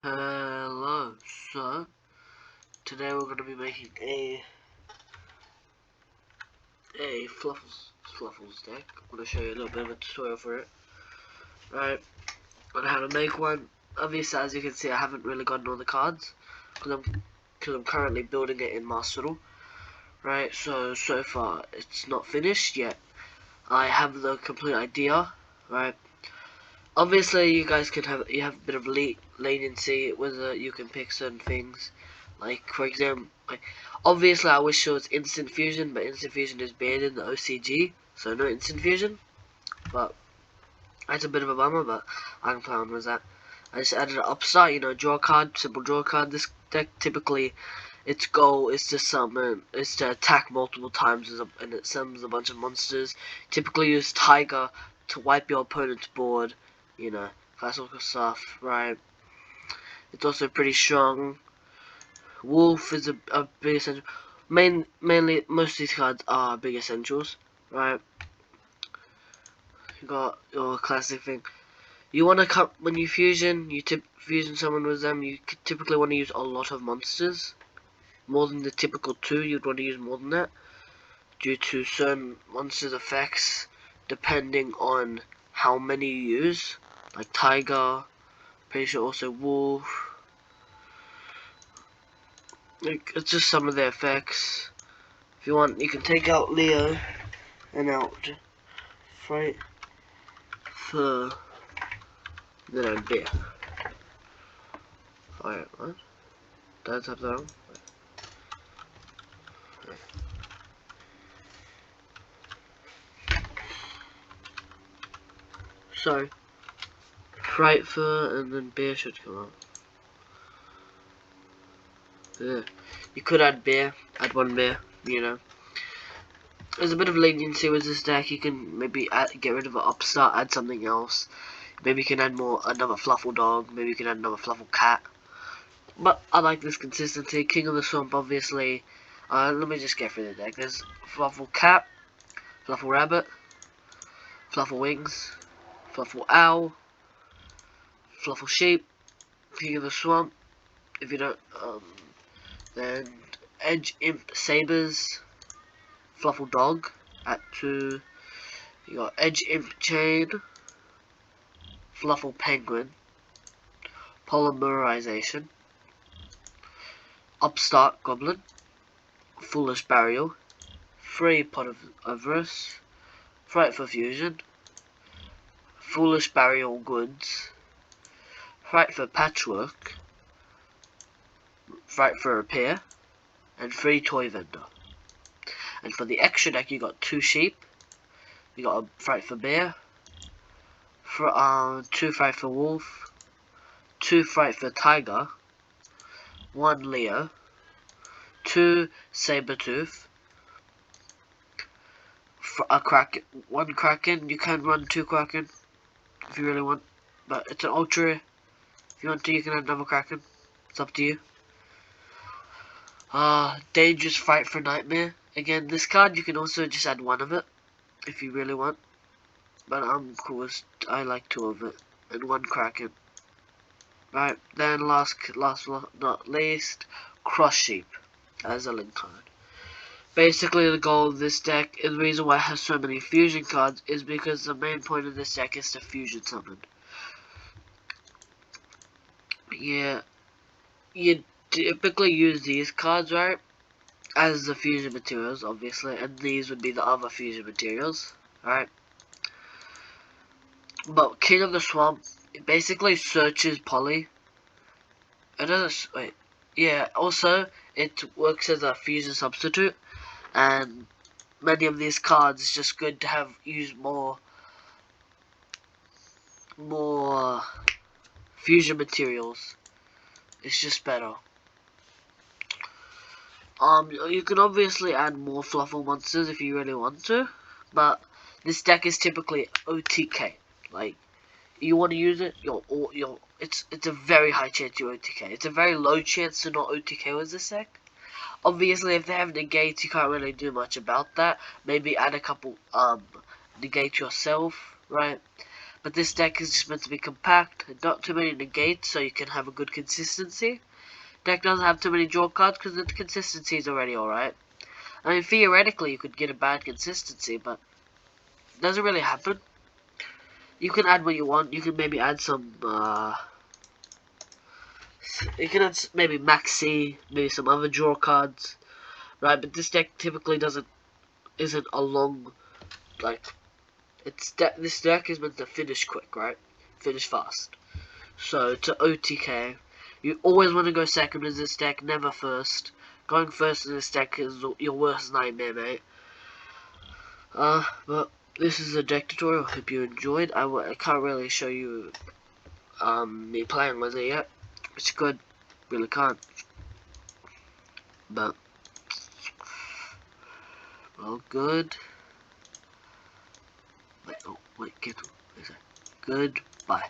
Hello, so today we're going to be making a Fluffal's deck. I'm going to show you a little bit of a tutorial for it. Right, on how to make one. Obviously, as you can see, I haven't really gotten all the cards because I'm currently building it in Master. Right, so far it's not finished yet. I have the complete idea. Right. Obviously, you guys can have a bit of leniency whether you can pick certain things. Like, for example, obviously I wish there was instant fusion, but instant fusion is banned in the OCG, so no instant fusion. But that's a bit of a bummer, but I can play on with that. I just added an upstart, draw card, simple draw card. This deck typically, its goal is to attack multiple times, and it summons a bunch of monsters. Typically use Tiger to wipe your opponent's board. Classical stuff, right? It's also pretty strong. Wolf is a big essential. Mainly, most of these cards are big essentials, right? You got your classic thing. You want to cut when you fusion. Fusion someone with them. You typically want to use a lot of monsters, more than the typical 2. You'd want to use more than that, due to certain monsters' effects, depending on how many you use. Like Tiger, pretty sure also Wolf. It's just some of their effects. If you want, you can take out Leo and out Frightfur, then Bear. Alright, what? That's up there. So, Frightfur and then Bear should come out. Yeah. You could add Bear, add one Bear, There's a bit of leniency with this deck. You can maybe get rid of an upstart, add something else. Maybe you can add another Fluffal Dog. Maybe you can add another Fluffal Cat. But I like this consistency. King of the Swamp, obviously. Let me just get through the deck. There's Fluffal Cat, Fluffal Rabbit, Fluffal Wings, Fluffal Owl, Fluffal Sheep, King of the Swamp. If you don't, then Edge Imp Sabres, Fluffal Dog at 2. You got Edge Imp Chain, Fluffal Penguin, Polymerization, Upstart Goblin, Foolish Burial, Free Pot of Avarice, Frightfur Fusion, Foolish Burial Goods, Frightfur Patchwork, Frightfur Repair, and 3 Toy Vender. And for the extra deck, you got 2 sheep, you got a Frightfur Bear, 2 Frightfur Wolf, 2 Frightfur Tiger, 1 Leo, 2 Sabre-Tooth, one Kraken. You can run 2 Kraken if you really want, but it's an ultra. If you want to, you can add another Kraken. It's up to you. Dangerous Frightfur Nightmare. Again, this card you can also just add 1 of it if you really want, but I'm cool. I like 2 of it and 1 Kraken. Right, then last not least, Cross Sheep as a link card. Basically, the goal of this deck, and the reason why it has so many fusion cards, is because the main point of this deck is to fusion summon. Yeah, you typically use these cards, right, as the fusion materials, obviously, and these would be the other fusion materials, right? But King of the Swamp, it basically searches Poly. It doesn't, wait, yeah, also, it works as a fusion substitute, and many of these cards, it's just good to use more fusion materials. It's just better. You can obviously add more Fluffal monsters if you really want to, but this deck is typically OTK. Like, you want to use it, it's a very high chance you OTK. It's a very low chance to not OTK with this deck. Obviously, if they have negates, you can't really do much about that. Maybe add a couple negate yourself, right? But this deck is just meant to be compact, and not too many negates, so you can have a good consistency. Deck doesn't have too many draw cards because the consistency is already alright. I mean, theoretically, you could get a bad consistency, but it doesn't really happen. You can add what you want. You can maybe add some, you can add maybe Maxi, maybe some other draw cards, right? But this deck typically isn't a long, like, this deck is meant to finish quick, right? Finish fast. So, to OTK, you always want to go second in this deck, never first. Going first in this deck is your worst nightmare, mate. But this is a deck tutorial. Hope you enjoyed. I can't really show you me playing with it yet. It's good, really can't. But well, good. Wait, get to. Goodbye.